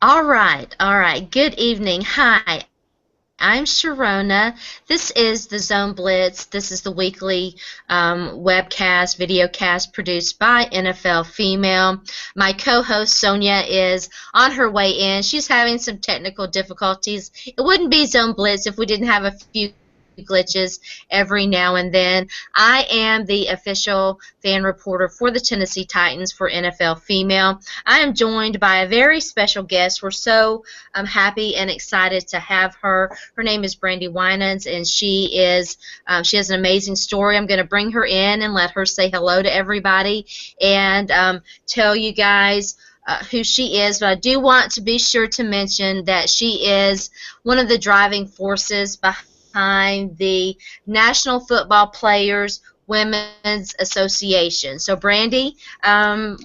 All right. Good evening. Hi, I'm Sharona. This is the Zone Blitz. This is the weekly webcast, videocast produced by NFL Female. My co-host Sonja is on her way in. She's having some technical difficulties. It wouldn't be Zone Blitz if we didn't have a few glitches every now and then. I am the official fan reporter for the Tennessee Titans for NFL Female. I am joined by a very special guest. We're so happy and excited to have her. Her name is Brandi Winans, and she has an amazing story. I'm going to bring her in and let her say hello to everybody and tell you guys who she is. But I do want to be sure to mention that she is one of the driving forces behind the National Football Players Women's Association. So, Brandi,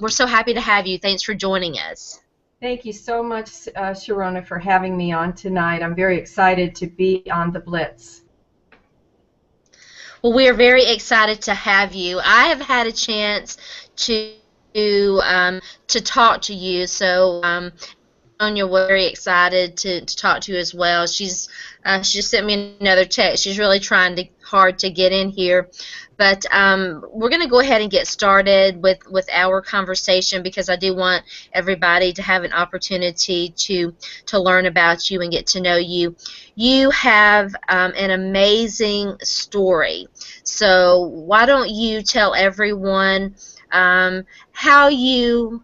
we're so happy to have you. Thanks for joining us. Thank you so much, Sharona, for having me on tonight. I'm very excited to be on the Blitz. Well, we are very excited to have you. I have had a chance to talk to you, so Sonja was very excited to talk to you as well. She just sent me another text. She's really trying hard to get in here. But we're going to go ahead and get started with our conversation because I do want everybody to have an opportunity to learn about you and get to know you. You have an amazing story. So why don't you tell everyone how you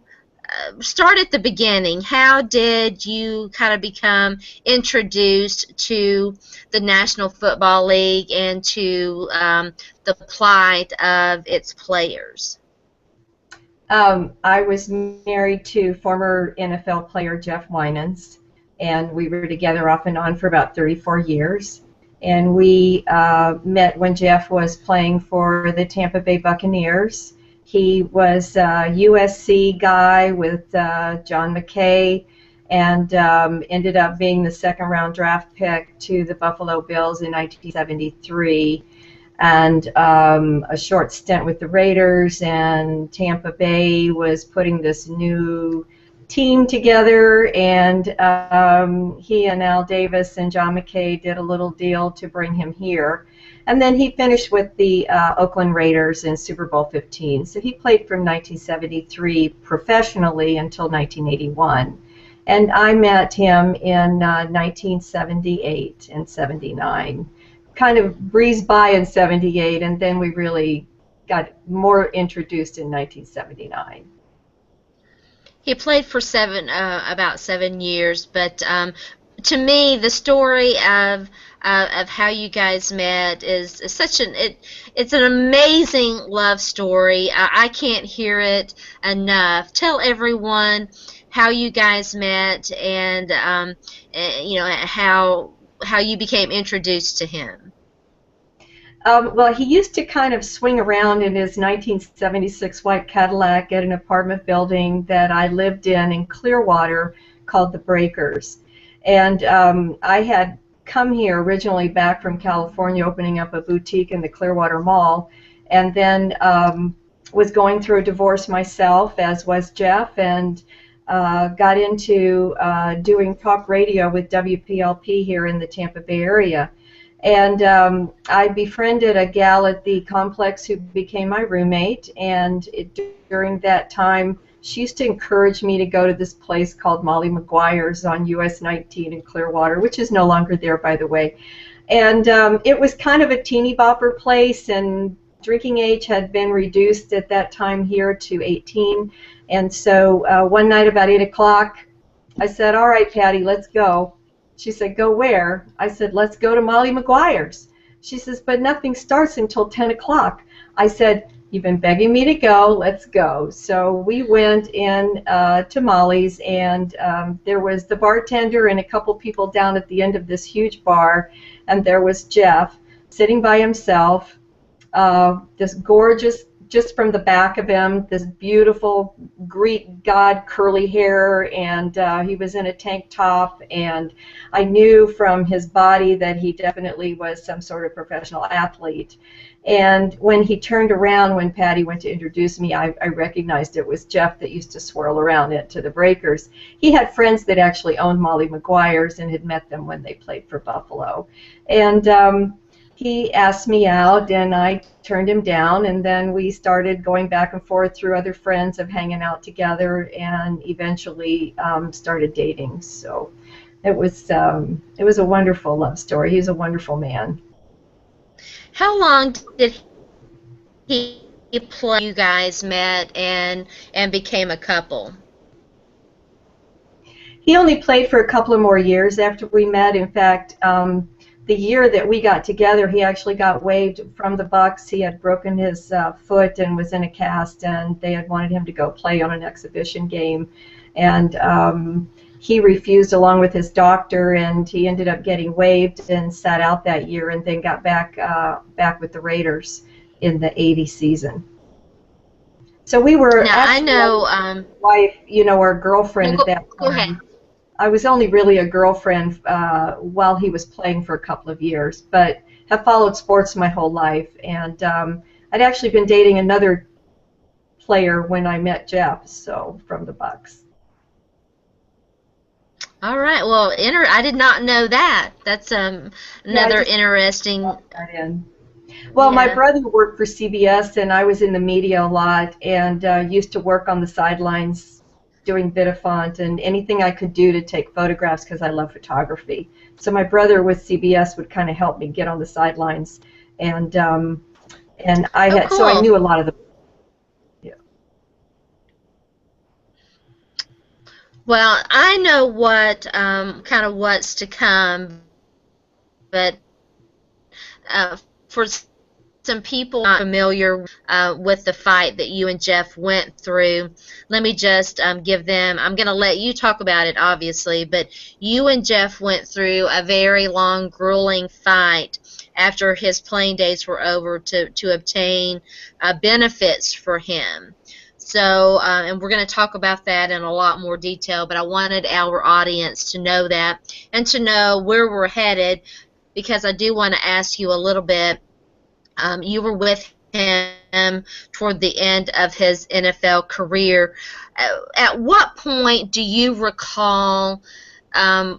start at the beginning. How did you kind of become introduced to the National Football League and to the plight of its players? I was married to former NFL player Jeff Winans, and we were together off and on for about 34 years. And we met when Jeff was playing for the Tampa Bay Buccaneers. He was a USC guy with John McKay and ended up being the second-round draft pick to the Buffalo Bills in 1973, and a short stint with the Raiders, and Tampa Bay was putting this new team together, and he and Al Davis and John McKay did a little deal to bring him here. And then he finished with the Oakland Raiders in Super Bowl 15. So he played from 1973 professionally until 1981. And I met him in 1978 and 79. Kind of breezed by in 78, and then we really got more introduced in 1979. He played for about 7 years, but to me, the story of how you guys met is it's an amazing love story. I can't hear it enough. Tell everyone how you guys met and how you became introduced to him. Well, he used to kind of swing around in his 1976 white Cadillac at an apartment building that I lived in Clearwater called the Breakers. And I had come here originally back from California, opening up a boutique in the Clearwater Mall, and then was going through a divorce myself, as was Jeff, and got into doing talk radio with WPLP here in the Tampa Bay area. And I befriended a gal at the complex who became my roommate, and during that time, she used to encourage me to go to this place called Molly McGuire's on US 19 in Clearwater, which is no longer there, by the way. And it was kind of a teeny bopper place, and drinking age had been reduced at that time here to 18. And so one night about 8 o'clock, I said, "All right, Patty, let's go." She said, "Go where?" I said, "Let's go to Molly McGuire's." She says, "But nothing starts until 10 o'clock. I said, "You've been begging me to go, let's go." So we went in to Molly's, and there was the bartender and a couple people down at the end of this huge bar, and there was Jeff sitting by himself, this gorgeous, just from the back of him, this beautiful Greek god curly hair, and he was in a tank top, and I knew from his body that he definitely was some sort of professional athlete. And when he turned around, when Patty went to introduce me, I recognized it was Jeff that used to swirl around into the breakers. He had friends that actually owned Molly Maguire's and had met them when they played for Buffalo. And he asked me out, and I turned him down, and then we started going back and forth through other friends of hanging out together, and eventually started dating. So it was a wonderful love story. He's a wonderful man. How long did he play? You guys met and became a couple. He only played for a couple of more years after we met. In fact, the year that we got together, he actually got waived from the Bucks. He had broken his foot and was in a cast, and they had wanted him to go play on an exhibition game, and he refused along with his doctor, and he ended up getting waived and sat out that year, and then got back with the Raiders in the '80 season. So we were now I know wife, or girlfriend at that time. Go ahead. I was only really a girlfriend while he was playing for a couple of years, but have followed sports my whole life. And I'd actually been dating another player when I met Jeff, so from the Bucks. All right. Well, I did not know that. That's another interesting. Well, my brother worked for CBS, and I was in the media a lot, and used to work on the sidelines doing Vidifont and anything I could do to take photographs because I love photography. So my brother with CBS would kind of help me get on the sidelines, and I had cool. So I knew a lot of the. Yeah. Well, I know what kind of what's to come, but for some people not familiar with the fight that you and Jeff went through, let me just give them, I'm going to let you talk about it obviously, but you and Jeff went through a very long, grueling fight after his playing days were over to obtain benefits for him. So, and we're going to talk about that in a lot more detail, but I wanted our audience to know that and to know where we're headed, because I do want to ask you a little bit. You were with him toward the end of his NFL career. At what point do you recall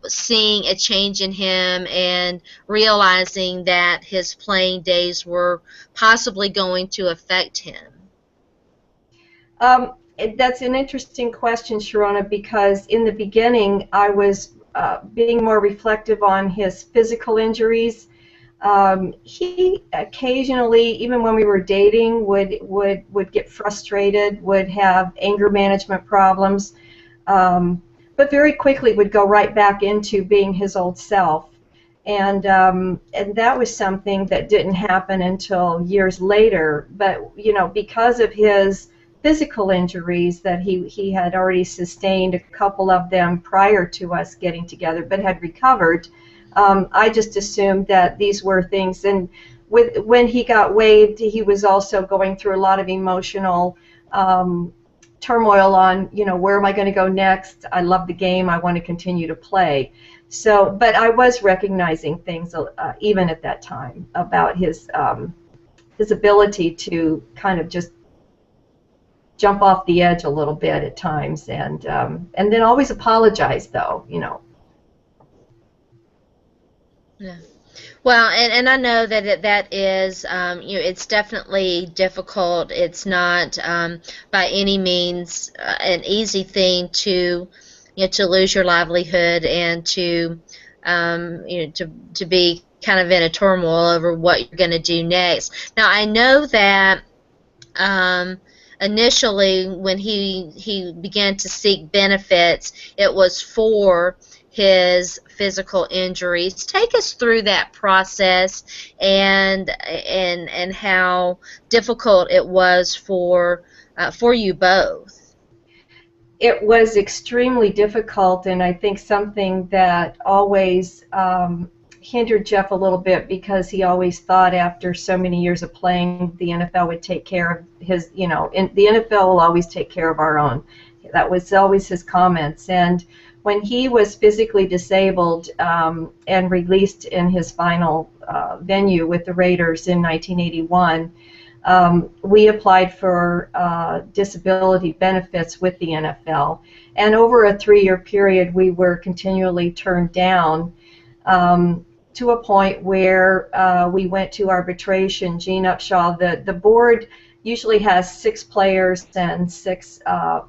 seeing a change in him and realizing that his playing days were possibly going to affect him? That's an interesting question, Sharona, because in the beginning I was being more reflective on his physical injuries. He occasionally, even when we were dating, would get frustrated, would have anger management problems, but very quickly would go right back into being his old self. And that was something that didn't happen until years later. But because of his physical injuries that he had already sustained, a couple of them prior to us getting together, but had recovered. I just assumed that these were things, and when he got waived, he was also going through a lot of emotional turmoil on, where am I going to go next? I love the game. I want to continue to play. So, but I was recognizing things even at that time about his ability to kind of just jump off the edge a little bit at times, and then always apologize, though, Yeah. Well, and I know that that is, it's definitely difficult. It's not by any means an easy thing to, to lose your livelihood and to, to be kind of in a turmoil over what you're going to do next. Now, I know that initially when he began to seek benefits, it was for his physical injuries. Take us through that process and how difficult it was for you both. It was extremely difficult, and I think something that always hindered Jeff a little bit, because he always thought after so many years of playing, the NFL would take care of his, the NFL will always take care of our own. That was always his comments. And when he was physically disabled and released in his final venue with the Raiders in 1981, we applied for disability benefits with the NFL. And over a 3-year period, we were continually turned down to a point where we went to arbitration. Gene Upshaw, the board usually has 6 players and 6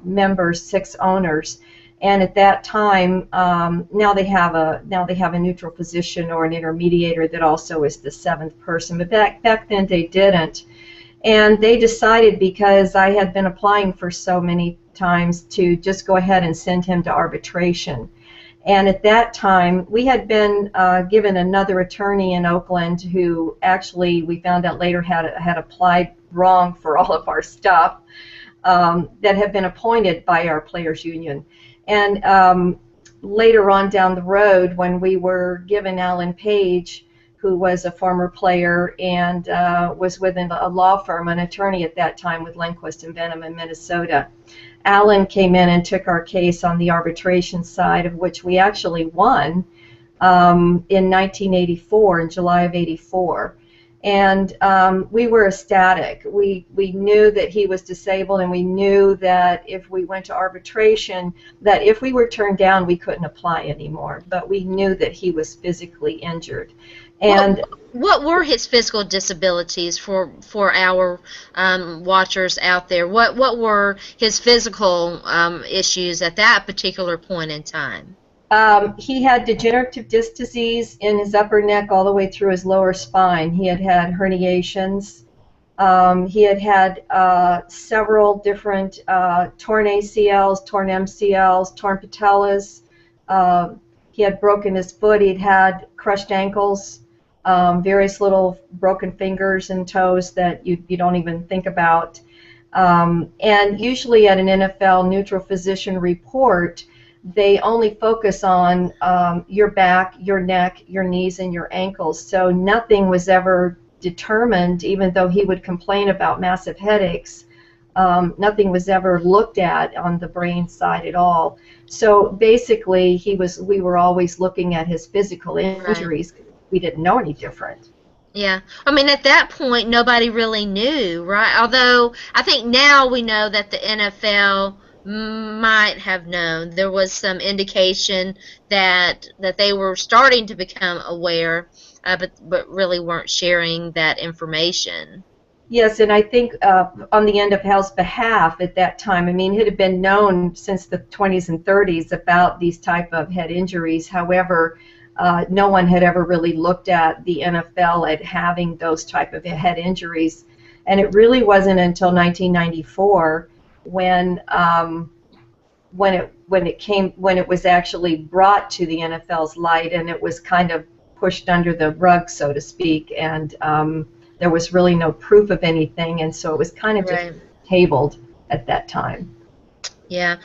members, 6 owners. And at that time, now they have a neutral position or an intermediator that also is the 7th person. But back then they didn't. And they decided, because I had been applying for so many times, to just go ahead and send him to arbitration. And at that time, we had been given another attorney in Oakland who actually, we found out later, had applied wrong for all of our stuff, that had been appointed by our players' union. And later on down the road, when we were given Alan Page, who was a former player and was within a law firm, an attorney at that time with Lindquist and Benham in Minnesota. Alan came in and took our case on the arbitration side, of which we actually won in 1984, in July of '84. And we were ecstatic. We knew that he was disabled, and we knew that if we went to arbitration, that if we were turned down, we couldn't apply anymore. But we knew that he was physically injured. And what were his physical disabilities for our watchers out there? What were his physical issues at that particular point in time? He had degenerative disc disease in his upper neck all the way through his lower spine. He had herniations. He had several different torn ACLs, torn MCLs, torn patellas. He had broken his foot. He'd had crushed ankles, various little broken fingers and toes that you don't even think about. And usually at an NFL neutral physician report, they only focus on your back, your neck, your knees, and your ankles. So nothing was ever determined, even though he would complain about massive headaches. Nothing was ever looked at on the brain side at all. So basically, we were always looking at his physical injuries. Right. We didn't know any different. Yeah. I mean, at that point, nobody really knew, right? Although I think now we know that the NFL might have known. There was some indication that they were starting to become aware, but really weren't sharing that information. Yes, and I think on the NFL's behalf at that time, I mean, it had been known since the 20s and 30s about these type of head injuries. However, no one had ever really looked at the NFL at having those type of head injuries, and it really wasn't until 1994 when it was actually brought to the NFL's light, and it was kind of pushed under the rug, so to speak, and there was really no proof of anything, and so it was kind of just tabled at that time. Yeah.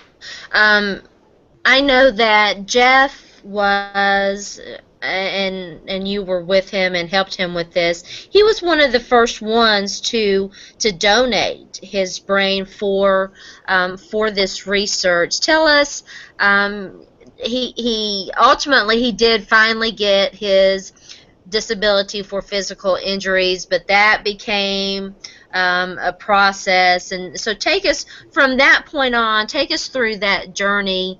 I know that Jeff was, and you were with him and helped him with this. He was one of the first ones to donate his brain for this research. Tell us, he ultimately did finally get his disability for physical injuries, but that became a process. And so take us from that point on, take us through that journey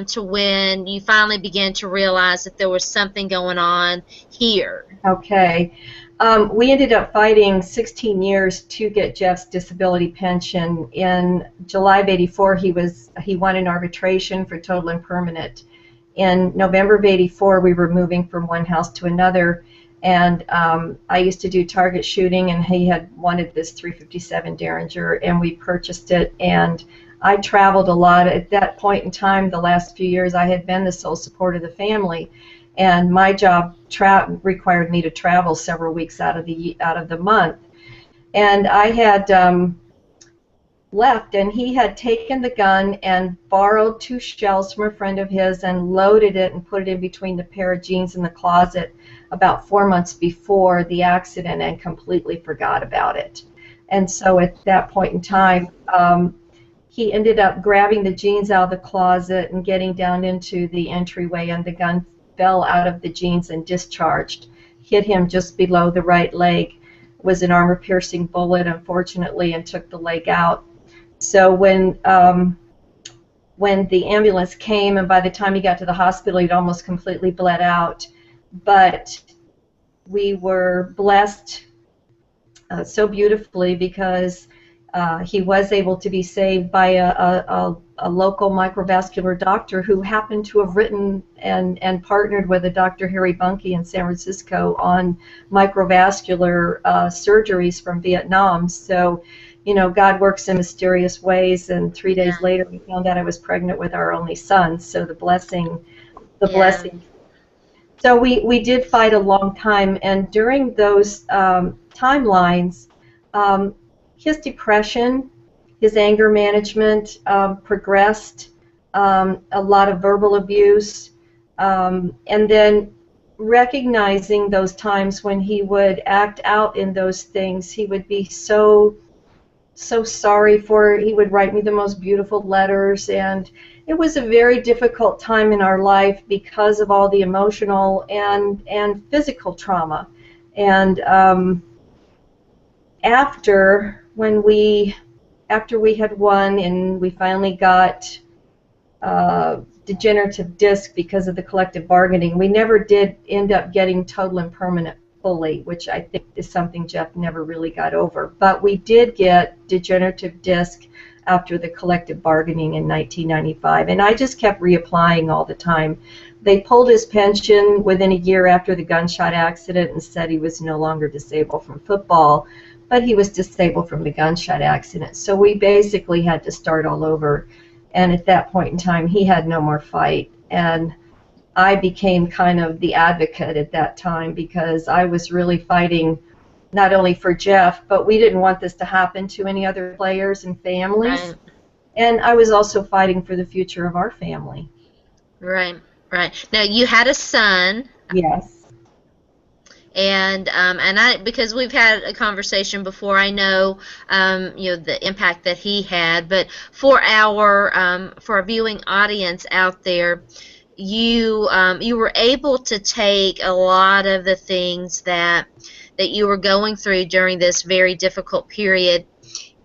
to when you finally began to realize that there was something going on here. Okay. We ended up fighting 16 years to get Jeff's disability pension. In July of '84, he won an arbitration for total and permanent. In November of '84, we were moving from one house to another, and I used to do target shooting, and he had wanted this .357 Derringer, and we purchased it. And I traveled a lot. At that point in time, the last few years, I had been the sole support of the family, and my job required me to travel several weeks out of the month. And I had left, and he had taken the gun and borrowed 2 shells from a friend of his and loaded it and put it in between the pair of jeans in the closet about 4 months before the accident, and completely forgot about it. And so at that point in time, he ended up grabbing the jeans out of the closet and getting down into the entryway, and the gun fell out of the jeans and discharged, hit him just below the right leg. It was an armor-piercing bullet, unfortunately, and took the leg out. So when the ambulance came, and by the time he got to the hospital, he'd almost completely bled out. But we were blessed so beautifully because he was able to be saved by a local microvascular doctor who happened to have written and partnered with a Dr. Harry Bunke in San Francisco on microvascular surgeries from Vietnam. So, you know, God works in mysterious ways, and 3 days later we found out I was pregnant with our only son. So the blessing. So we did fight a long time, and during those timelines, his depression, his anger management progressed, a lot of verbal abuse, and then recognizing those times when he would act out in those things. He would be so sorry for it. He would write me the most beautiful letters, and it was a very difficult time in our life because of all the emotional and physical trauma. And after we had won and we finally got degenerative disc because of the collective bargaining, we never did end up getting total and permanent fully, which I think is something Jeff never really got over. But we did get degenerative disc after the collective bargaining in 1995, and I just kept reapplying all the time. They pulled his pension within a year after the gunshot accident and said he was no longer disabled from football, but he was disabled from the gunshot accident. So we basically had to start all over, and at that point in time he had no more fight, and I became kind of the advocate at that time because I was really fighting not only for Jeff, but we didn't want this to happen to any other players and families. Right. And I was also fighting for the future of our family. Right. Now you had a son. Yes. And because we've had a conversation before, I know the impact that he had. But for our viewing audience out there, you were able to take a lot of the things that you were going through during this very difficult period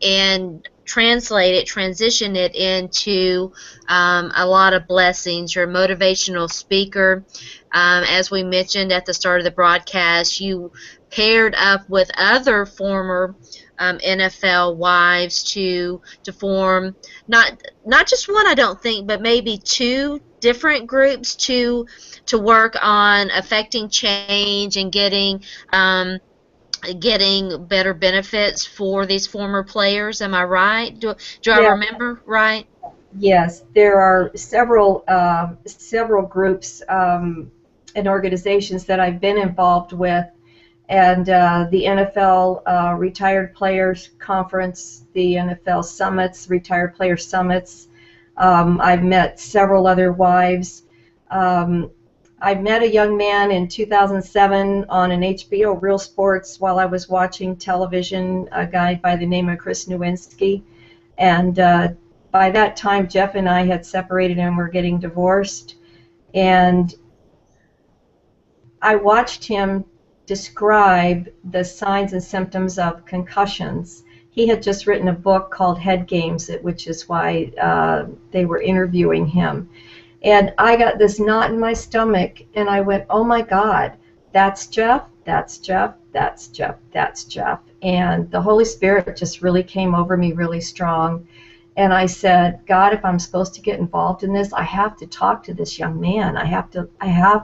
and transition it into a lot of blessings. You're a motivational speaker. As we mentioned at the start of the broadcast, you paired up with other former NFL wives to form not just one, I don't think, but maybe two different groups to work on affecting change and getting better benefits for these former players. Am I right? Do I remember right? Yes, there are several groups and organizations that I've been involved with, and the NFL Retired Players Conference, the NFL Summits, Retired Players Summits. I've met several other wives. I met a young man in 2007 on an HBO Real Sports while I was watching television, a guy by the name of Chris Nowinski. And by that time, Jeff and I had separated and were getting divorced. And I watched him describe the signs and symptoms of concussions. He had just written a book called Head Games, which is why they were interviewing him. And I got this knot in my stomach, and I went, oh my God, that's Jeff, that's Jeff, that's Jeff, that's Jeff. And the Holy Spirit just really came over me really strong. And I said, God, if I'm supposed to get involved in this, I have to talk to this young man. I have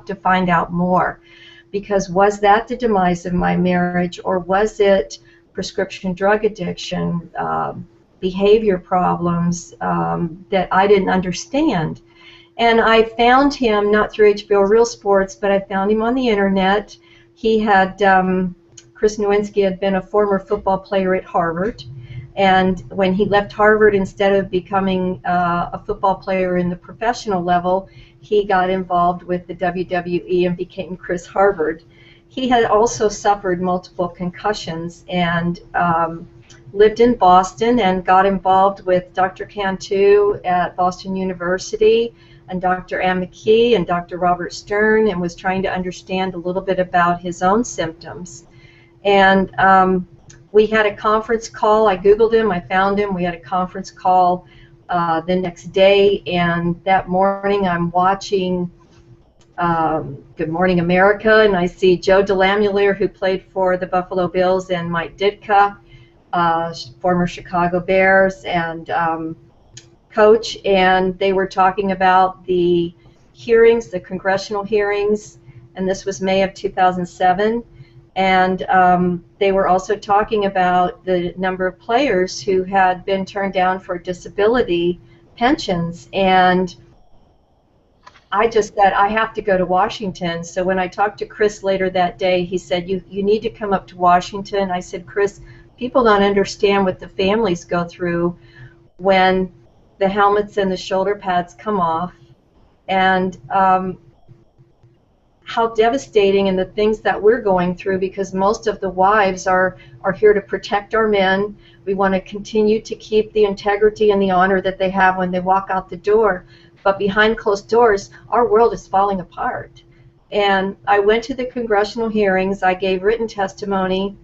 to find out more. Because was that the demise of my marriage, or was it prescription drug addiction, behavior problems that I didn't understand? And I found him not through HBO Real Sports, but I found him on the internet. He had, Chris Nowinski had been a former football player at Harvard. And when he left Harvard, instead of becoming a football player in the professional level, he got involved with the WWE and became Chris Harvard. He had also suffered multiple concussions, and lived in Boston and got involved with Dr. Cantu at Boston University and Dr. Ann McKee and Dr. Robert Stern, and was trying to understand a little bit about his own symptoms. And we had a conference call. I Googled him, I found him. We had a conference call the next day, and that morning I'm watching Good Morning America, and I see Joe DeLamielleure, who played for the Buffalo Bills, and Mike Ditka, former Chicago Bears, and coach, and they were talking about the hearings, the congressional hearings, and this was May of 2007. And they were also talking about the number of players who had been turned down for disability pensions. And I just said, I have to go to Washington. So when I talked to Chris later that day, he said, you need to come up to Washington. I said, Chris, people don't understand what the families go through when the helmets and the shoulder pads come off, and how devastating, and the things that we're going through, because most of the wives are here to protect our men. We want to continue to keep the integrity and the honor that they have when they walk out the door. But behind closed doors, our world is falling apart. And I went to the congressional hearings, I gave written testimony,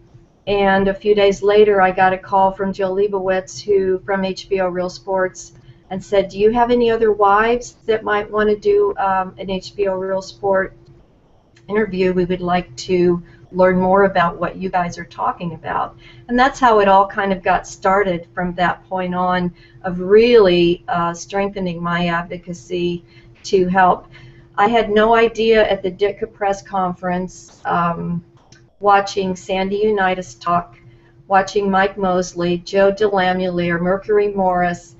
and a few days later I got a call from Jill Leibowitz, from HBO Real Sports, and said, do you have any other wives that might want to do an HBO Real Sport interview? We would like to learn more about what you guys are talking about. And that's how it all kind of got started from that point on, of really strengthening my advocacy to help. I had no idea at the Ditka press conference, watching Sandy Unitas talk, watching Mike Mosley, Joe DeLamielleure, Mercury Morris,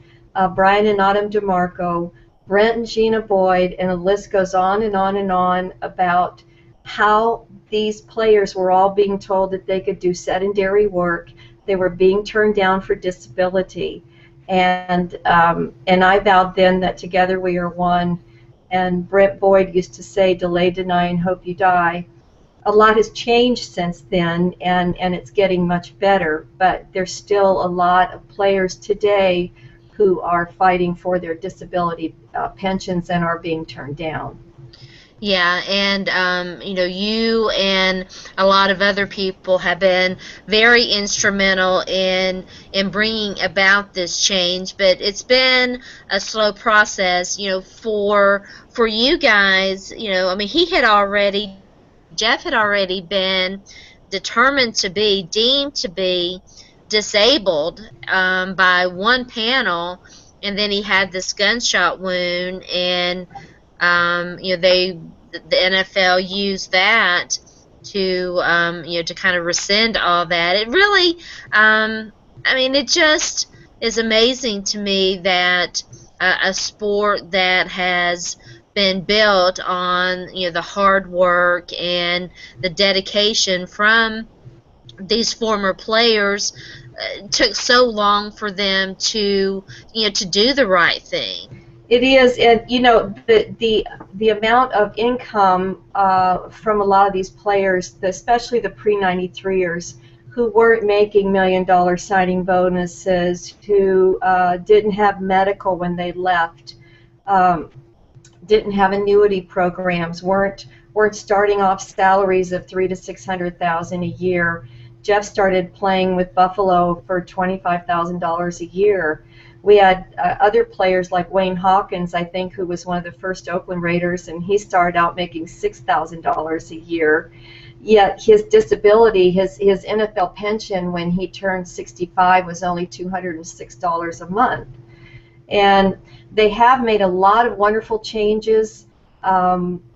Brian and Autumn DeMarco, Brent and Gina Boyd, and the list goes on and on and on about how these players were all being told that they could do sedentary work. They were being turned down for disability. And I vowed then that together we are one. And Brent Boyd used to say, delay, deny, and hope you die. A lot has changed since then, and it's getting much better. But there's still a lot of players today who are fighting for their disability pensions and are being turned down. Yeah, and you and a lot of other people have been very instrumental in bringing about this change, but it's been a slow process. For you guys, I mean, Jeff had already been determined to be deemed to be disabled by one panel, and then he had this gunshot wound, and the NFL used that to to kind of rescind all that. It really, I mean, it just is amazing to me that a sport that has been built on the hard work and the dedication from these former players took so long for them to to do the right thing. It is, and the amount of income from a lot of these players, especially the pre-93ers, who weren't making $1 million signing bonuses, who didn't have medical when they left, didn't have annuity programs, weren't starting off salaries of $300,000 to $600,000 a year. Jeff started playing with Buffalo for $25,000 a year. We had other players like Wayne Hawkins, I think, who was one of the first Oakland Raiders, and he started out making $6,000 a year. Yet his disability, his NFL pension when he turned 65 was only $206 a month. And they have made a lot of wonderful changes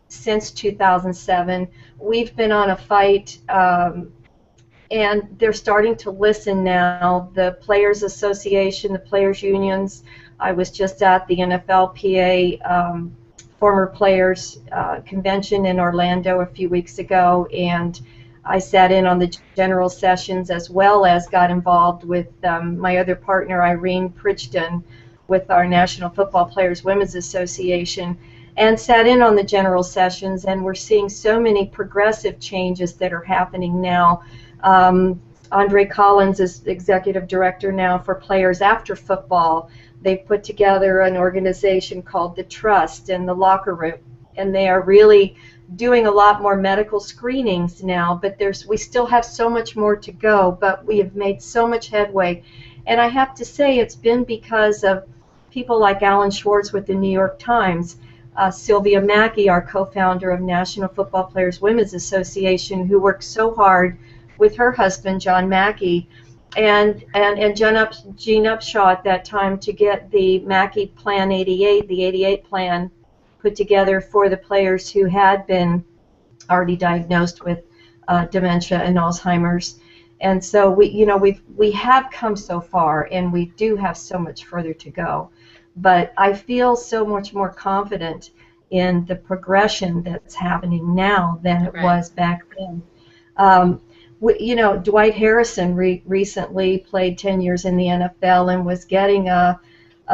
since 2007. We've been on a fight, and they're starting to listen now. The Players Association, the Players Unions. I was just at the NFLPA former players convention in Orlando a few weeks ago, and I sat in on the general sessions as well as got involved with my other partner, Irene Pridgeton, with our National Football Players Women's Association, and sat in on the general sessions, and we're seeing so many progressive changes that are happening now. Andre Collins is executive director now for Players After Football. They've put together an organization called The Trust in the Locker Room, and they are really doing a lot more medical screenings now, but we still have so much more to go, but we have made so much headway. And I have to say it's been because of people like Alan Schwartz with the New York Times, Sylvia Mackey, our co-founder of National Football Players Women's Association, who worked so hard with her husband, John Mackey, and Gene Upshaw at that time to get the Mackey Plan 88, the 88 plan, put together for the players who had been already diagnosed with dementia and Alzheimer's. And so we have come so far, and we do have so much further to go. But I feel so much more confident in the progression that's happening now than it was back then. Dwight Harrison recently played 10 years in the NFL and was getting a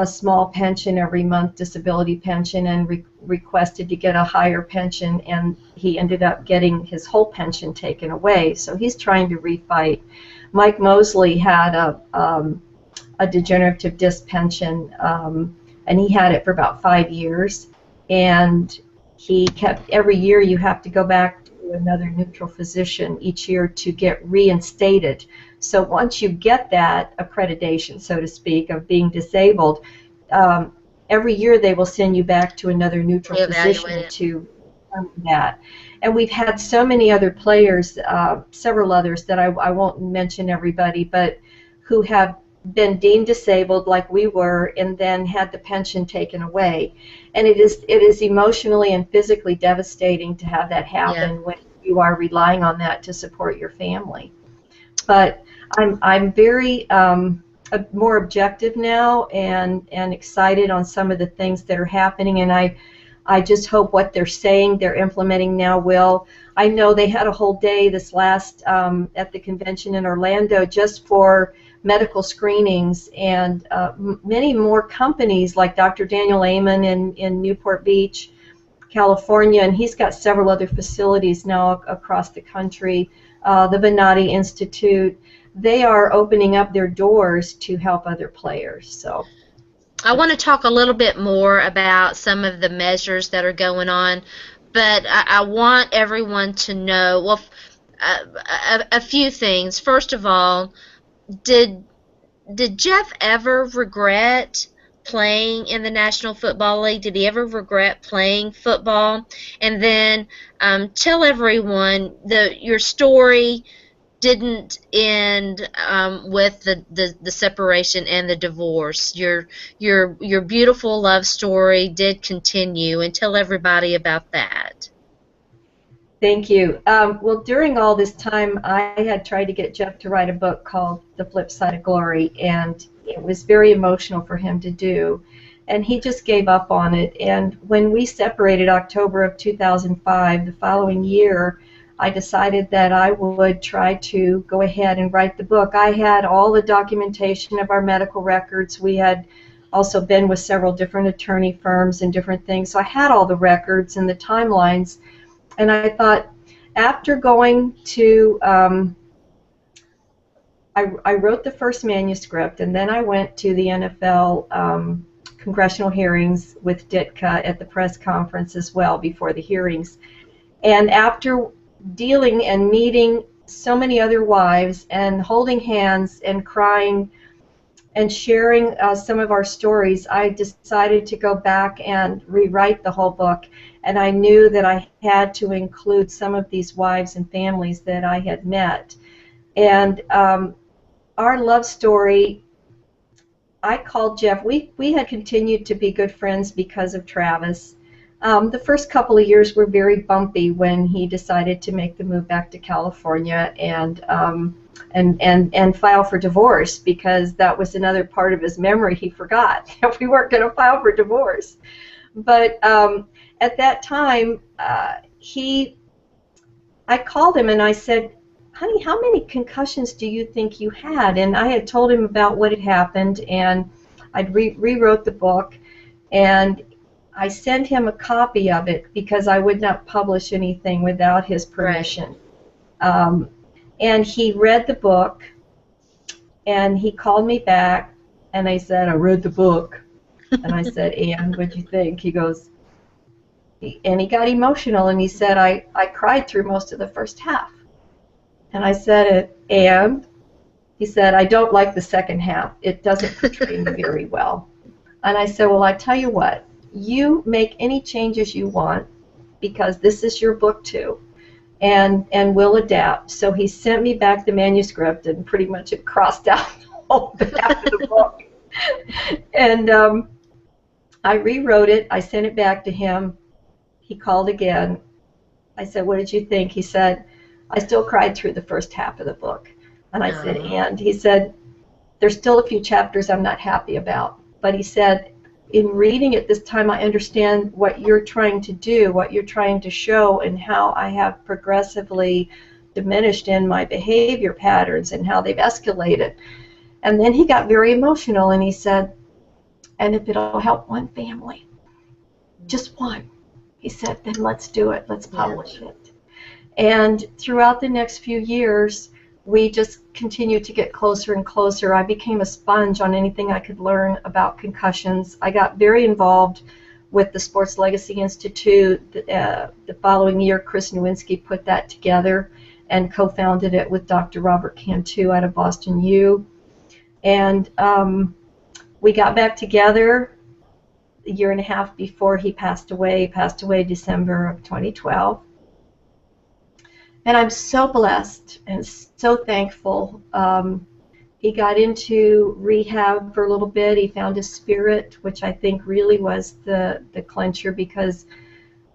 small pension every month, disability pension, and requested to get a higher pension, and he ended up getting his whole pension taken away. So he's trying to refight. Mike Mosley had a degenerative disc pension, and he had it for about 5 years, and he kept, every year you have to go back to another neutral physician each year to get reinstated. So once you get that accreditation, so to speak, of being disabled, every year they will send you back to another neutral physician to that. And we've had so many other players, several others that I won't mention everybody, but who have been deemed disabled like we were and then had the pension taken away. And it is emotionally and physically devastating to have that happen when you are relying on that to support your family. But I'm very more objective now and excited on some of the things that are happening, and I just hope what they're saying they're implementing now will. I know they had a whole day this last at the convention in Orlando just for medical screenings, and many more companies like Dr. Daniel Amen in Newport Beach, California, and he's got several other facilities now across the country, the Venati Institute. They are opening up their doors to help other players. So I want to talk a little bit more about some of the measures that are going on, but I want everyone to know, well, a few things. First of all, did Jeff ever regret playing in the National Football League? Did he ever regret playing football? And then tell everyone your story didn't end with the separation and the divorce. Your beautiful love story did continue, and tell everybody about that. Thank you. Well, during all this time, I had tried to get Jeff to write a book called The Flip Side of Glory, and it was very emotional for him to do, and he just gave up on it. And when we separated October of 2005, the following year, I decided that I would try to go ahead and write the book. I had all the documentation of our medical records. We had also been with several different attorney firms and different things, so I had all the records and the timelines. And I thought, after going to, I wrote the first manuscript, and then I went to the NFL congressional hearings with Ditka at the press conference as well before the hearings. And after dealing and meeting so many other wives and holding hands and crying and sharing some of our stories, I decided to go back and rewrite the whole book. And I knew that I had to include some of these wives and families that I had met. And our love story, I called Jeff. We had continued to be good friends because of Travis. The first couple of years were very bumpy when he decided to make the move back to California and file for divorce, because that was another part of his memory he forgot. We weren't going to file for divorce. But at that time, I called him and I said, "Honey, how many concussions do you think you had?" And I had told him about what had happened, and I'd rewrote the book, and I sent him a copy of it because I would not publish anything without his permission. And he read the book, and he called me back, and I said, I read the book. And I said, and what'd you think? He goes, and he got emotional, and he said, I cried through most of the first half. And I said, and? He said, I don't like the second half. It doesn't portray me very well. And I said, well, I tell you what, you make any changes you want, because this is your book too, and we'll adapt. So he sent me back the manuscript, and pretty much it crossed out the whole half of the book. And I rewrote it. I sent it back to him. He called again. I said, what did you think? He said, I still cried through the first half of the book. And I said, and? He said, there's still a few chapters I'm not happy about. But he said, in reading it this time, I understand what you're trying to do, what you're trying to show, and how I have progressively diminished in my behavior patterns and how they've escalated. And then he got very emotional, and he said, and if it'll help one family, just one, he said, then let's do it. Let's publish it. And throughout the next few years, we just continued to get closer and closer. I became a sponge on anything I could learn about concussions. I got very involved with the Sports Legacy Institute. The following year, Chris Nowinski put that together and co-founded it with Dr. Robert Cantu out of Boston U. And we got back together a year and a half before he passed away. He passed away December of 2012. And I'm so blessed and so thankful. He got into rehab for a little bit. He found his spirit, which I think really was the clincher, because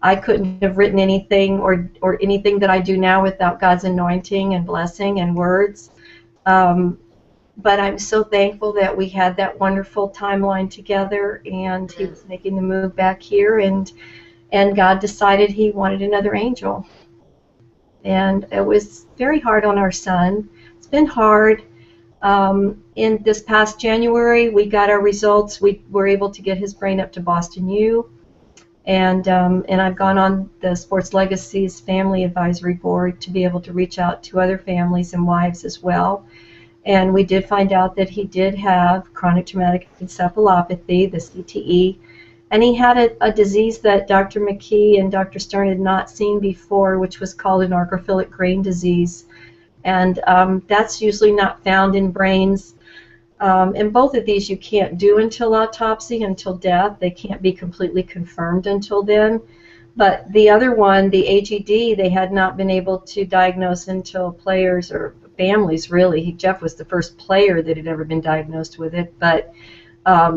I couldn't have written anything or anything that I do now without God's anointing and blessing and words. But I'm so thankful that we had that wonderful timeline together, and he was making the move back here, and God decided he wanted another angel. And it was very hard on our son. It's been hard. In this past January, we got our results. We were able to get his brain up to Boston U. And I've gone on the Sports Legacy's Family Advisory Board to be able to reach out to other families and wives as well. And we did find out that he did have chronic traumatic encephalopathy, the CTE. And he had a disease that Dr. McKee and Dr. Stern had not seen before, which was called an archophilic grain disease. And that's usually not found in brains. And both of these you can't do until autopsy, until death. They can't be completely confirmed until then. But the other one, the AGD, they had not been able to diagnose until players or families, really. Jeff was the first player that had ever been diagnosed with it. But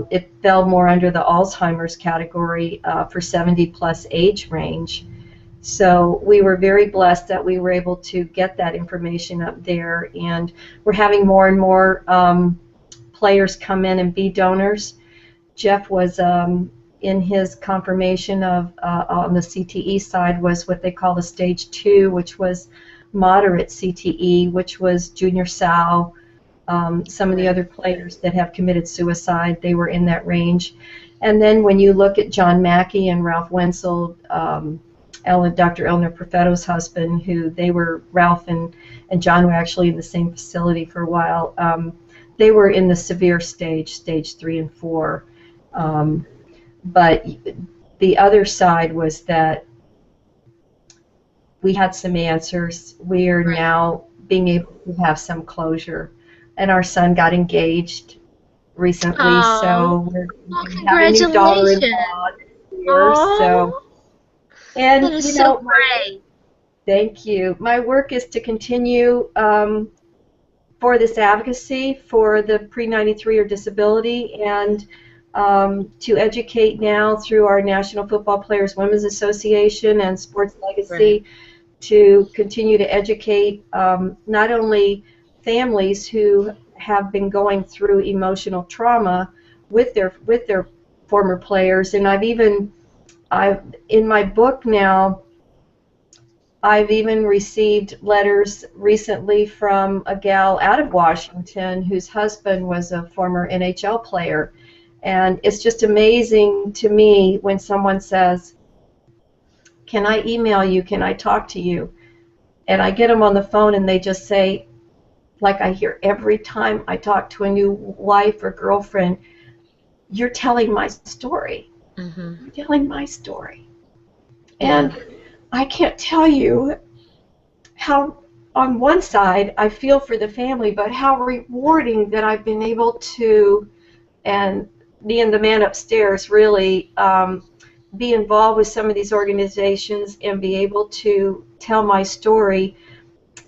it fell more under the Alzheimer's category for 70-plus age range. So we were very blessed that we were able to get that information up there, and we're having more and more players come in and be donors. Jeff was in his confirmation of on the CTE side was what they call the stage 2, which was moderate CTE, which was Junior Sal. Some of the other players that have committed suicide, they were in that range. And then when you look at John Mackey and Ralph Wenzel, Dr. Eleanor Perfetto's husband, who they were, Ralph and John were actually in the same facility for a while. They were in the severe stage 3 and 4. But the other side was that we had some answers. We are now being able to have some closure. And our son got engaged recently, so we're having a new daughter-in-law this year. So, and that is so great. Thank you. My work is to continue for this advocacy for the pre-93 or disability, and to educate now through our National Football Players Women's Association and Sports Legacy, to continue to educate not only families who have been going through emotional trauma with their former players, and I've in my book now, I've even received letters recently from a gal out of Washington whose husband was a former NHL player, and it's just amazing to me when someone says, "Can I email you? Can I talk to you?" and I get them on the phone, and they just say, like I hear every time I talk to a new wife or girlfriend, "You're telling my story. Mm-hmm. You're telling my story." Yeah. And I can't tell you how, on one side, I feel for the family, but how rewarding that I've been able to, and me and the man upstairs really, be involved with some of these organizations and be able to tell my story.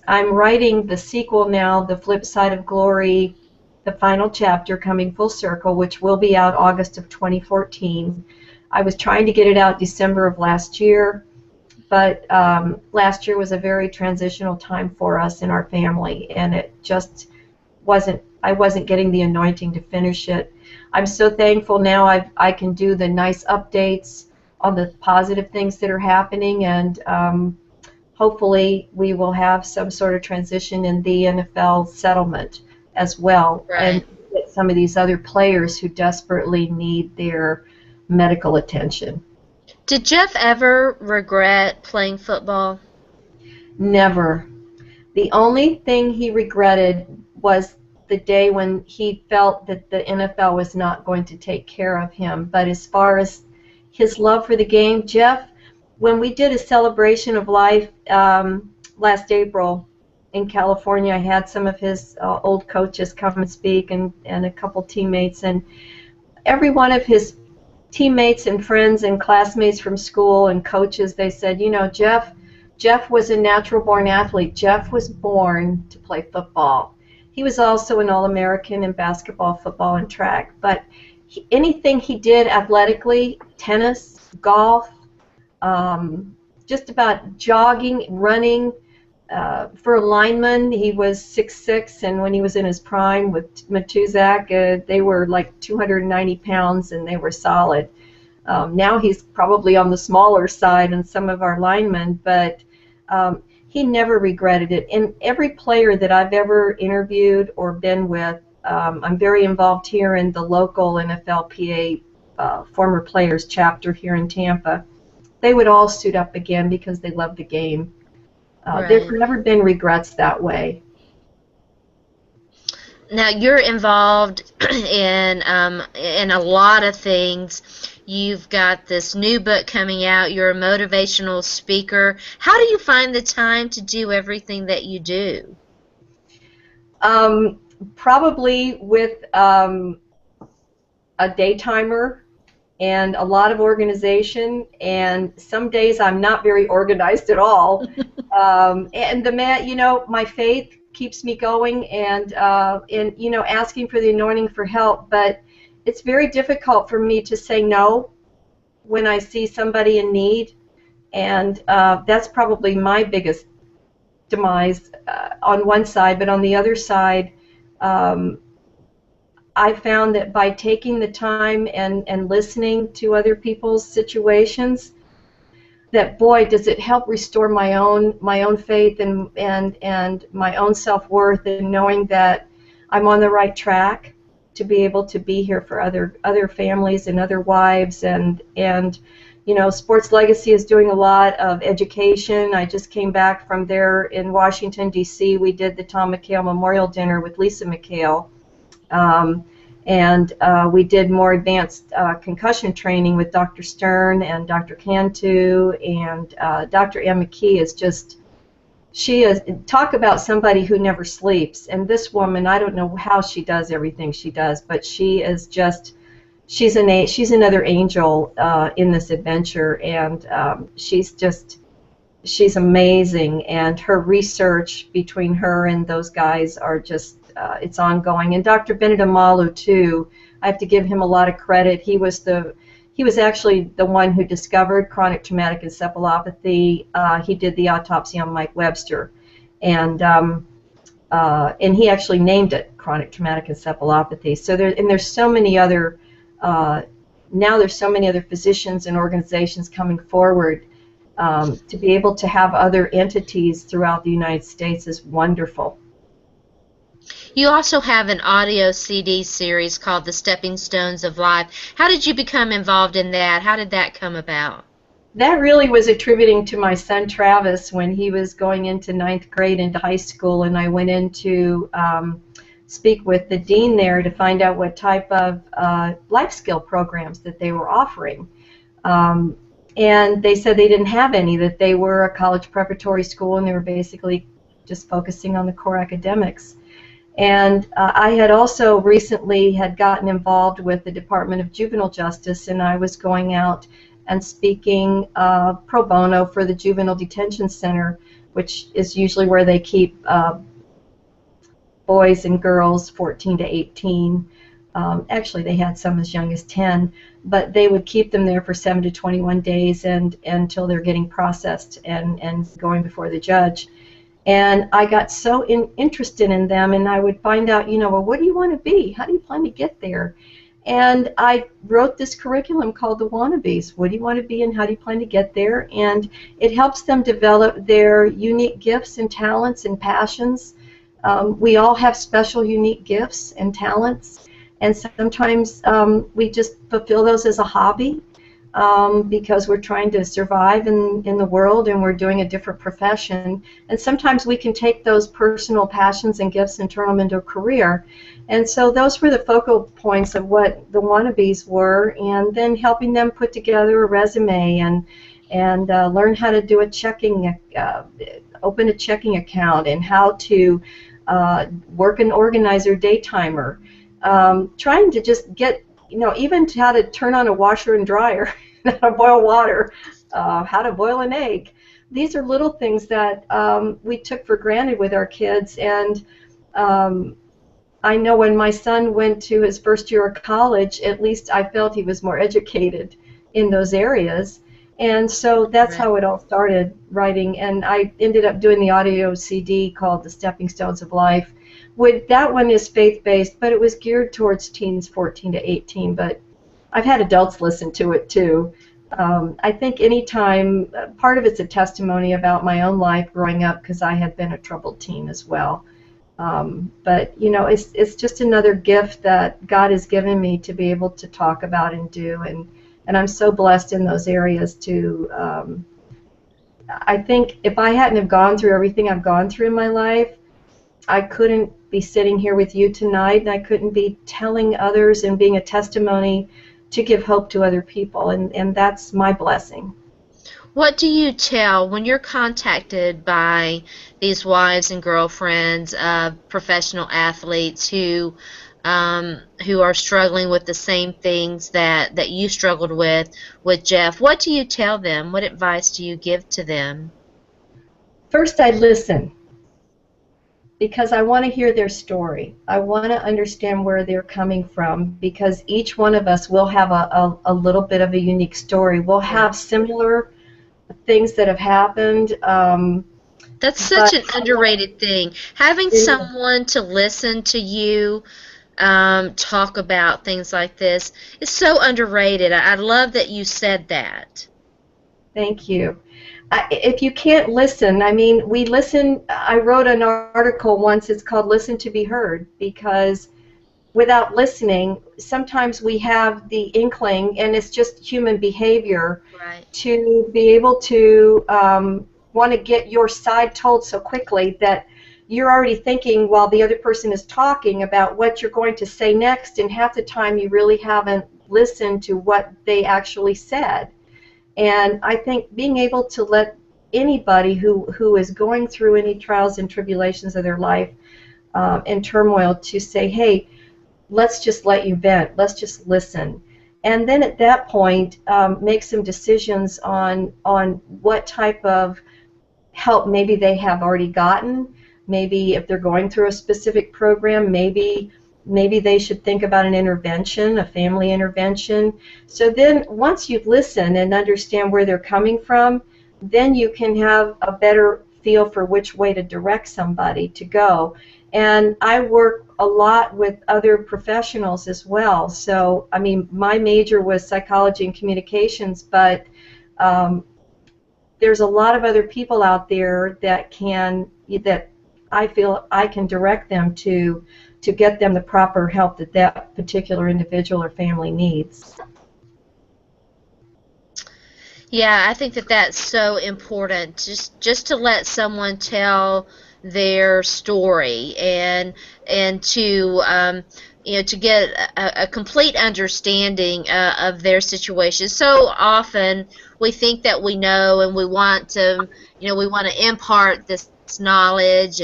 I'm writing the sequel now, The Flip Side of Glory, the final chapter, coming full circle, which will be out August of 2014. I was trying to get it out December of last year, but last year was a very transitional time for us in our family, and it just I wasn't getting the anointing to finish it. I'm so thankful now I can do the nice updates on the positive things that are happening, and hopefully we will have some sort of transition in the NFL settlement as well, and Right. get some of these other players who desperately need their medical attention. Did Jeff ever regret playing football? Never. The only thing he regretted was the day when he felt that the NFL was not going to take care of him. But as far as his love for the game, Jeff, when we did a celebration of life last April in California, I had some of his old coaches come and speak, and a couple teammates, and every one of his teammates and friends and classmates from school and coaches, they said, Jeff was a natural born athlete. Jeff was born to play football. He was also an All-American in basketball, football, and track. But anything he did athletically, tennis, golf, just about jogging, running. For a lineman, he was 6'6", and when he was in his prime with Matuzak, they were like 290 pounds, and they were solid. Now he's probably on the smaller side in some of our linemen, but he never regretted it. And every player that I've ever interviewed or been with, I'm very involved here in the local NFLPA former players chapter here in Tampa. They would all suit up again because they love the game. There's Right. never been regrets that way. Now you're involved in a lot of things. You've got this new book coming out. You're a motivational speaker. How do you find the time to do everything that you do? Um, Probably with a day timer and a lot of organization, and some days I'm not very organized at all. And my faith keeps me going, and asking for the anointing for help. But it's very difficult for me to say no when I see somebody in need, and that's probably my biggest demise on one side. But on the other side, um, I found that by taking the time and listening to other people's situations, that boy, does it help restore my own faith and my own self-worth, and knowing that I'm on the right track to be able to be here for other families and other wives, and Sports Legacy is doing a lot of education. I just came back from there in Washington, D.C. We did the Tom McHale Memorial Dinner with Lisa McHale. And we did more advanced concussion training with Dr. Stern and Dr. Cantu, and Dr. Ann McKee is just, she is, talk about somebody who never sleeps. And this woman, I don't know how she does everything she does, but she is just, she's another angel in this adventure, and she's amazing, and her research between her and those guys are just, it's ongoing. And Dr. Benedict Amalu too, I have to give him a lot of credit. He was actually the one who discovered chronic traumatic encephalopathy. He did the autopsy on Mike Webster, and he actually named it chronic traumatic encephalopathy. So there's so many other now there's so many other physicians and organizations coming forward. To be able to have other entities throughout the United States is wonderful. You also have an audio CD series called The Stepping Stones of Life. How did you become involved in that? How did that come about? That really was attributing to my son Travis when he was going into ninth grade into high school, and I went in to speak with the dean there to find out what type of life skill programs that they were offering. Um, and they said they didn't have any, that they were a college preparatory school and they were basically just focusing on the core academics. And I had also recently had gotten involved with the Department of Juvenile Justice, and I was going out and speaking pro bono for the Juvenile Detention Center, which is usually where they keep boys and girls 14 to 18. Actually, they had some as young as 10, but they would keep them there for 7 to 21 days and until they're getting processed and going before the judge. And I got so interested in them, and I would find out, well, what do you want to be? How do you plan to get there? And I wrote this curriculum called The Wannabes. What do you want to be and how do you plan to get there? And it helps them develop their unique gifts and talents and passions. We all have special, unique gifts and talents, and sometimes we just fulfill those as a hobby because we're trying to survive in the world and we're doing a different profession. And sometimes we can take those personal passions and gifts and turn them into a career. And so those were the focal points of what the Wannabes were, and then helping them put together a resume and learn how to do a open a checking account, and how to work an organizer day timer, trying to just get, even how to turn on a washer and dryer, how to boil water, how to boil an egg. These are little things that we took for granted with our kids, and I know when my son went to his first year of college, at least I felt he was more educated in those areas. And so that's how it all started, writing. And I ended up doing the audio CD called The Stepping Stones of Life. That one is faith-based, but it was geared towards teens 14 to 18. But I've had adults listen to it too. I think anytime, part of it's a testimony about my own life growing up, because I had been a troubled teen as well. But it's just another gift that God has given me to be able to talk about and do, and I'm so blessed in those areas to. I think if I hadn't have gone through everything I've gone through in my life, I couldn't be sitting here with you tonight, and I couldn't be telling others and being a testimony to give hope to other people, and that's my blessing. What do you tell when you're contacted by these wives and girlfriends of professional athletes who are struggling with the same things that you struggled with Jeff? What do you tell them? What advice do you give to them? First, I listen, because I want to hear their story. I want to understand where they're coming from, because each one of us will have a little bit of a unique story. We'll have similar things that have happened. That's such an underrated thing. Having someone to listen to you talk about things like this is so underrated. I love that you said that. Thank you. If you can't listen, we listen. I wrote an article once, it's called Listen to Be Heard, because without listening, sometimes we have the inkling, and it's just human behavior, to be able to want to get your side told so quickly that you're already thinking while the other person is talking about what you're going to say next, and half the time you really haven't listened to what they actually said. And I think being able to let anybody who is going through any trials and tribulations of their life and turmoil, to say, hey, let's just let you vent, let's just listen. And then at that point, make some decisions on what type of help maybe they have already gotten. Maybe if they're going through a specific program, maybe they should think about an intervention, a family intervention. So then once you listen and understand where they're coming from, then you can have a better feel for which way to direct somebody to go. And I work a lot with other professionals as well. So, my major was psychology and communications, but there's a lot of other people out there that I feel I can direct them to get them the proper help that particular individual or family needs. Yeah, I think that that's so important. Just to let someone tell their story and to to get a complete understanding of their situation. So often we think that we know and we want to we want to impart this knowledge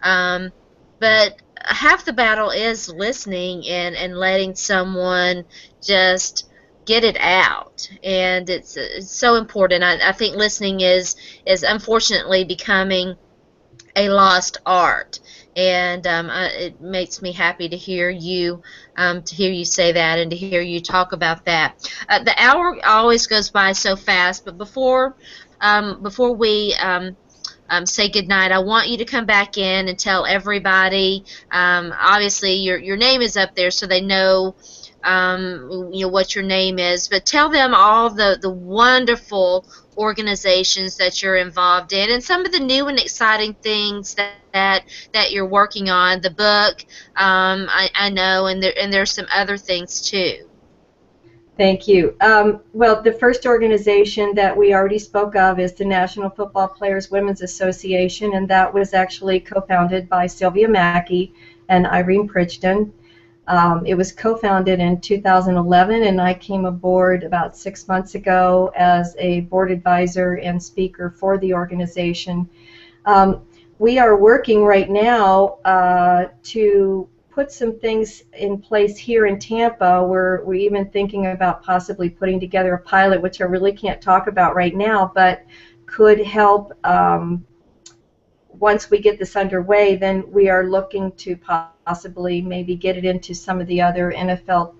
um, but half the battle is listening and letting someone just get it out, and it's so important. I think listening is unfortunately becoming a lost art, and it makes me happy to hear you say that and to hear you talk about that. The hour always goes by so fast, but before we say goodnight, I want you to come back in and tell everybody. Obviously, your name is up there, so they know what your name is. But tell them all the wonderful organizations that you're involved in, and some of the new and exciting things that you're working on. The book, I know, and there's some other things too. Thank you. Well, the first organization that we already spoke of is the National Football Players Women's Association, and that was actually co-founded by Sylvia Mackey and Irene Pridgeton. It was co-founded in 2011, and I came aboard about 6 months ago as a board advisor and speaker for the organization. We are working right now to put some things in place here in Tampa. We're even thinking about possibly putting together a pilot, which I really can't talk about right now, but could help. Once we get this underway, then we are looking to possibly maybe get it into some of the other NFL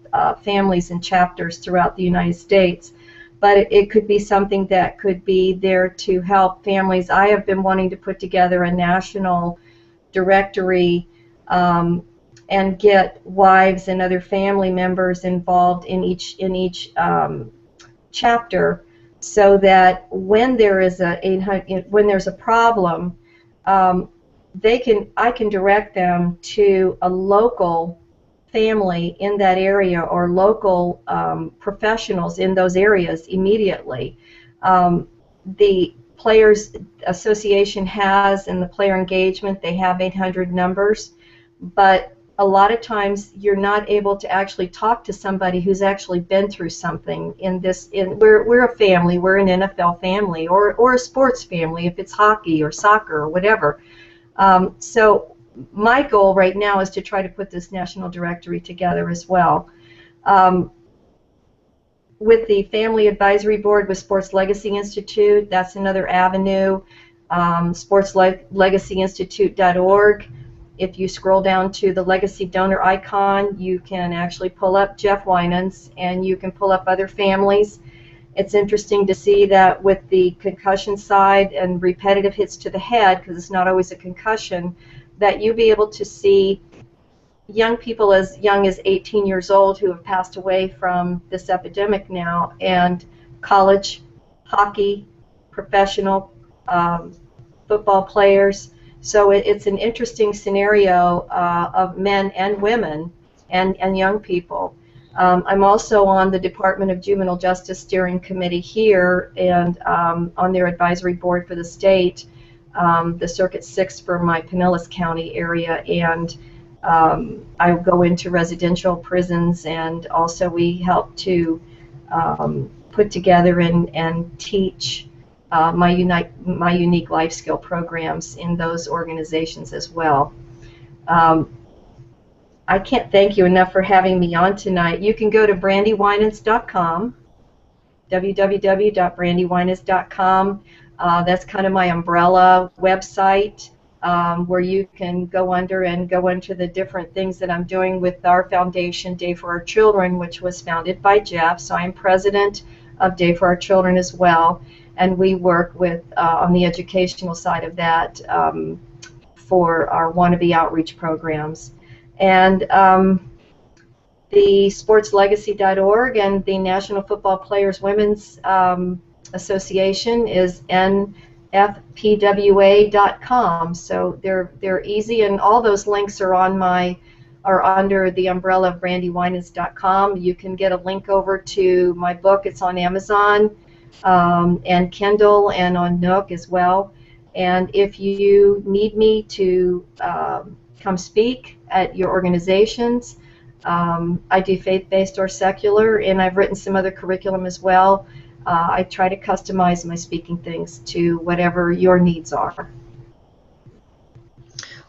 families and chapters throughout the United States. But it could be something that could be there to help families. I have been wanting to put together a national directory and get wives and other family members involved in each chapter, so that when there is when there's a problem, I can direct them to a local family in that area or local professionals in those areas immediately. The Players Association has, in the player engagement, they have 800 numbers, but a lot of times you're not able to actually talk to somebody who's actually been through something we're a family, we're an NFL family or a sports family if it's hockey or soccer or whatever. So my goal right now is to try to put this national directory together as well. With the Family Advisory Board with Sports Legacy Institute, that's another avenue. SportsLegacyInstitute.org. If you scroll down to the legacy donor icon, you can actually pull up Jeff Winans, and you can pull up other families. It's interesting to see that with the concussion side and repetitive hits to the head, because it's not always a concussion, that you'll be able to see young people as young as 18 years old who have passed away from this epidemic now, and college, hockey, professional football players. So it's an interesting scenario of men and women and young people. I'm also on the Department of Juvenile Justice Steering Committee here, and on their advisory board for the state, the Circuit 6 for my Pinellas County area, and I go into residential prisons, and also we help to put together and teach my unique life skill programs in those organizations as well. I can't thank you enough for having me on tonight. You can go to brandiwinans.com, www.brandiwinans.com. That's kind of my umbrella website where you can go into the different things that I'm doing with our foundation, Day for Our Children, which was founded by Jeff. So I'm president of Day for Our Children as well, and we work with on the educational side of that for our wannabe outreach programs. And the sportslegacy.org and the National Football Players Women's Association is nfpwa.com. So they're easy, and all those links are under the umbrella of brandywinans.com. You can get a link over to my book. It's on Amazon. and Kindle and on Nook as well. And if you need me to come speak at your organizations, I do faith-based or secular, and I've written some other curriculum as well. I try to customize my speaking things to whatever your needs are.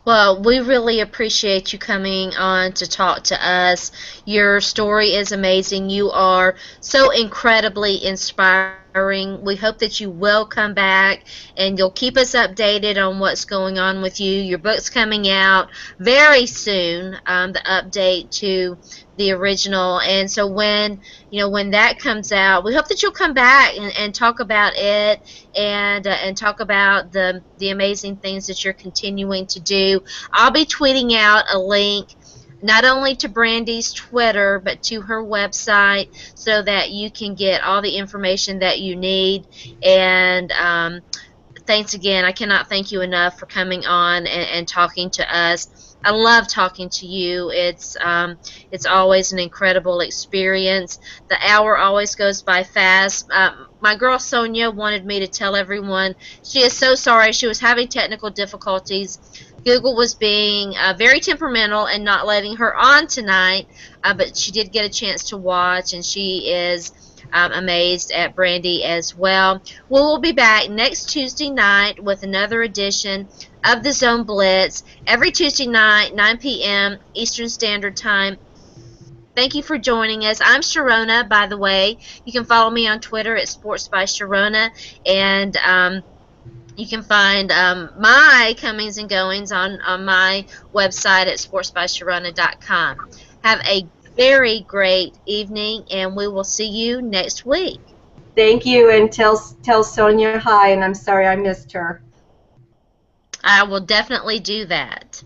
Well, we really appreciate you coming on to talk to us. Your story is amazing. You are so incredibly inspiring. We hope that you will come back and you'll keep us updated on what's going on with you. Your book's coming out very soon, the update to the original. And so when that comes out, we hope that you'll come back and talk about it and talk about the amazing things that you're continuing to do. I'll be tweeting out a link not only to Brandi's Twitter but to her website so that you can get all the information that you need. And thanks again. I cannot thank you enough for coming on and talking to us. I love talking to you. It's always an incredible experience. The hour always goes by fast. My girl Sonja wanted me to tell everyone she is so sorry. She was having technical difficulties. Google was being very temperamental and not letting her on tonight, but she did get a chance to watch, and she is amazed at Brandi as well. We will be back next Tuesday night with another edition of the Zone Blitz every Tuesday night, 9 p.m. Eastern Standard Time. Thank you for joining us. I'm Sharona, by the way. You can follow me on Twitter at Sports by Sharona, and you can find my comings and goings on my website at sportsbysharona.com. Have a very great evening, and we will see you next week. Thank you, and tell Sonja hi, and I'm sorry I missed her. I will definitely do that.